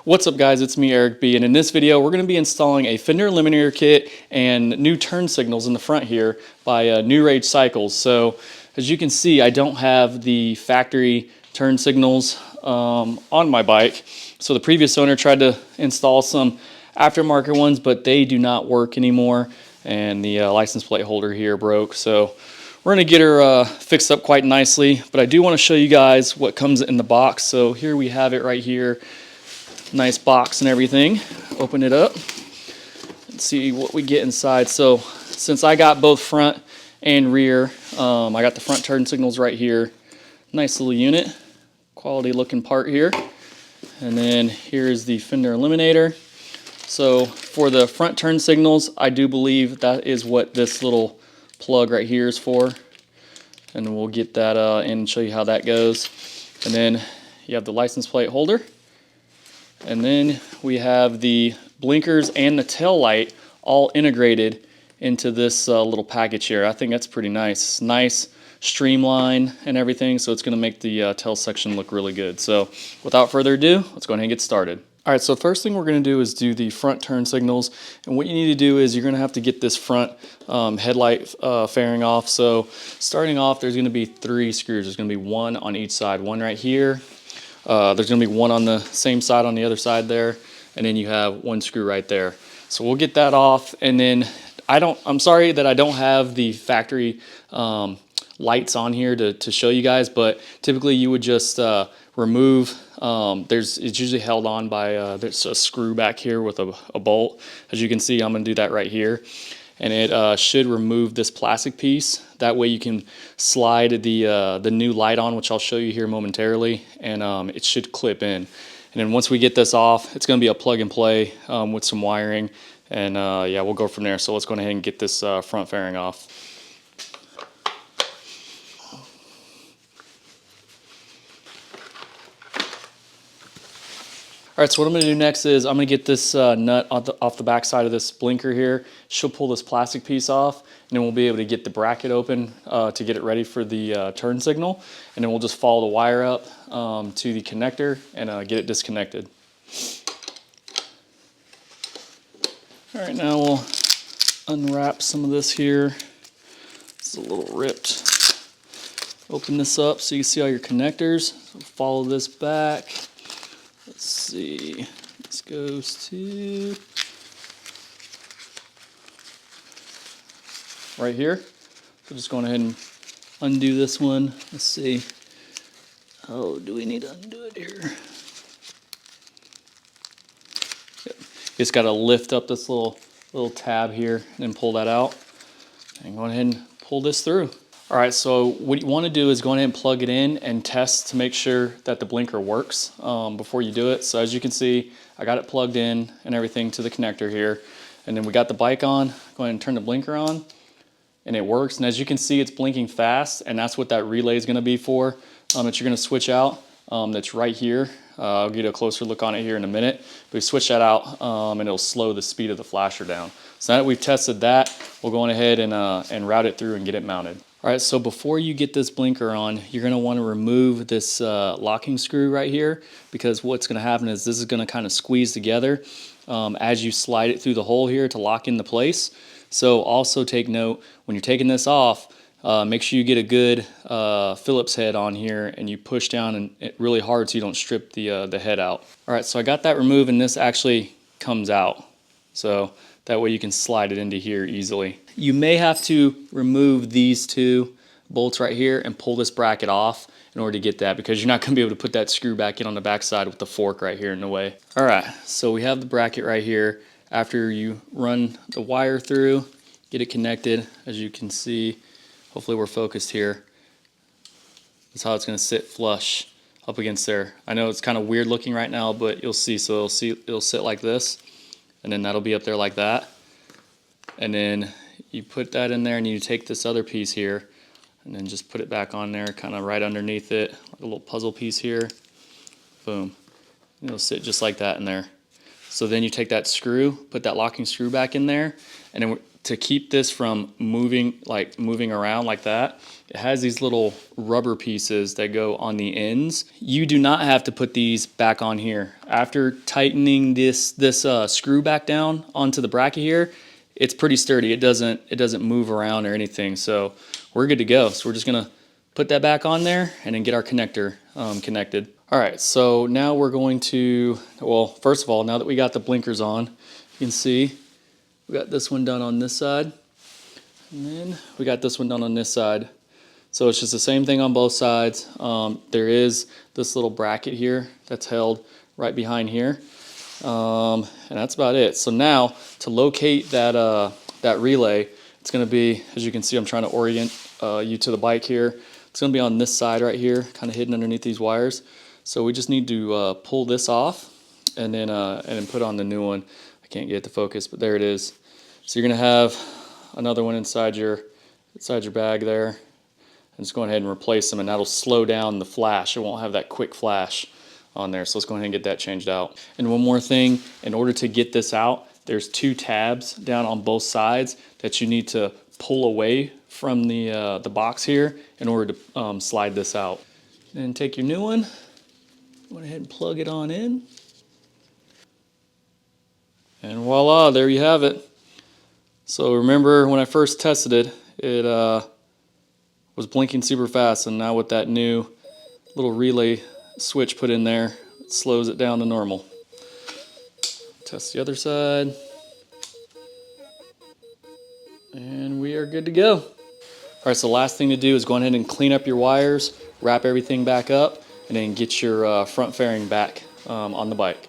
What's up guys, it's me Eric B, and in this video we're going to be installing a Fender Eliminator kit and new turn signals in the front here by New Rage Cycles. So as you can see, I don't have the factory turn signals on my bike. So the previous owner tried to install some aftermarket ones, but they do not work anymore, and the license plate holder here broke. So we're going to get her fixed up quite nicely, but I do want to show you guys what comes in the box. So here we have it right here. Nice box and everything. Open it up and see what we get inside. So since I got both front and rear, I got the front turn signals right here. Nice little unit, quality looking part here. And then here's the Fender Eliminator. So for the front turn signals, I do believe that is what this little plug right here is for. And we'll get that in and show you how that goes. And then you have the license plate holder. And then we have the blinkers and the tail light all integrated into this little package here. I think that's pretty nice. Nice, streamline and everything, so it's going to make the tail section look really good. So without further ado, let's go ahead and get started. Alright, so first thing we're going to do is do the front turn signals. And what you need to do is you're going to have to get this front headlight fairing off. So starting off, there's going to be 3 screws. There's going to be one on each side, one right here. There's going to be one on the same side on the other side there, and then you have one screw right there. So we'll get that off, and then I'm sorry that I don't have the factory lights on here to show you guys, but typically you would just remove, it's usually held on by, there's a screw back here with a bolt. As you can see, I'm going to do that right here. And it should remove this plastic piece. That way you can slide the new light on, which I'll show you here momentarily, and it should clip in. And then once we get this off, it's going to be a plug and play with some wiring, and yeah, we'll go from there. So let's go ahead and get this front fairing off. Alright, so what I'm going to do next is I'm going to get this nut off the back side of this blinker here. She'll pull this plastic piece off, and then we'll be able to get the bracket open to get it ready for the turn signal. And then we'll just follow the wire up to the connector and get it disconnected. Alright, now we'll unwrap some of this here. It's a little ripped. Open this up so you can see all your connectors. So follow this back. Let's see, this goes to right here. So just going ahead and undo this one. Let's see. Oh, do we need to undo it here? Yep. You just got to lift up this little tab here and then pull that out. And go ahead and pull this through. Alright, so what you want to do is go ahead and plug it in and test to make sure that the blinker works before you do it. So as you can see, I got it plugged in and everything to the connector here. And then we got the bike on. Go ahead and turn the blinker on, and it works. And as you can see, it's blinking fast, and that's what that relay is going to be for, that you're going to switch out. That's right here. I'll get a closer look on it here in a minute. But we switch that out, and it'll slow the speed of the flasher down. So now that we've tested that, we'll go on ahead and route it through and get it mounted. Alright, so before you get this blinker on, you're going to want to remove this locking screw right here, because what's going to happen is this is going to kind of squeeze together as you slide it through the hole here to lock into place. So also take note, when you're taking this off, make sure you get a good Phillips head on here and you push down really hard so you don't strip the head out. Alright, so I got that removed, and this actually comes out. So that way you can slide it into here easily. You may have to remove these 2 bolts right here and pull this bracket off in order to get that, because you're not going to be able to put that screw back in on the back side with the fork right here in the way. Alright, so we have the bracket right here. After you run the wire through, get it connected, as you can see, hopefully we're focused here. That's how it's going to sit flush up against there. I know it's kind of weird looking right now, but you'll see. So it'll sit like this, and then that'll be up there like that. And then you put that in there, and you take this other piece here and then just put it back on there, kind of right underneath it, like a little puzzle piece here. Boom. And it'll sit just like that in there. So then you take that screw, put that locking screw back in there, and then to keep this from moving around like that, it has these little rubber pieces that go on the ends. You do not have to put these back on here. After tightening this screw back down onto the bracket here, it's pretty sturdy. It doesn't move around or anything. So we're good to go. So we're just gonna put that back on there and then get our connector connected. All right, so now we're going to, well, first of all, now that we got the blinkers on, you can see we got this one done on this side, and then we got this one done on this side. So it's just the same thing on both sides. There is this little bracket here that's held right behind here, and that's about it. So now to locate that that relay, it's going to be, as you can see, I'm trying to orient you to the bike here. It's going to be on this side right here, kind of hidden underneath these wires. So we just need to pull this off and then put on the new one. I can't get it to focus, but there it is. So you're going to have another one inside your bag there. And just go ahead and replace them, and that'll slow down the flash. It won't have that quick flash on there. So let's go ahead and get that changed out. And one more thing, in order to get this out, there's 2 tabs down on both sides that you need to pull away from the box here in order to slide this out. Then take your new one, go ahead and plug it on in. And voila, there you have it. So remember when I first tested it, it was blinking super fast, and now with that new little relay switch put in there, it slows it down to normal. Test the other side. And we are good to go. All right, so the last thing to do is go ahead and clean up your wires, wrap everything back up, and then get your front fairing back on the bike.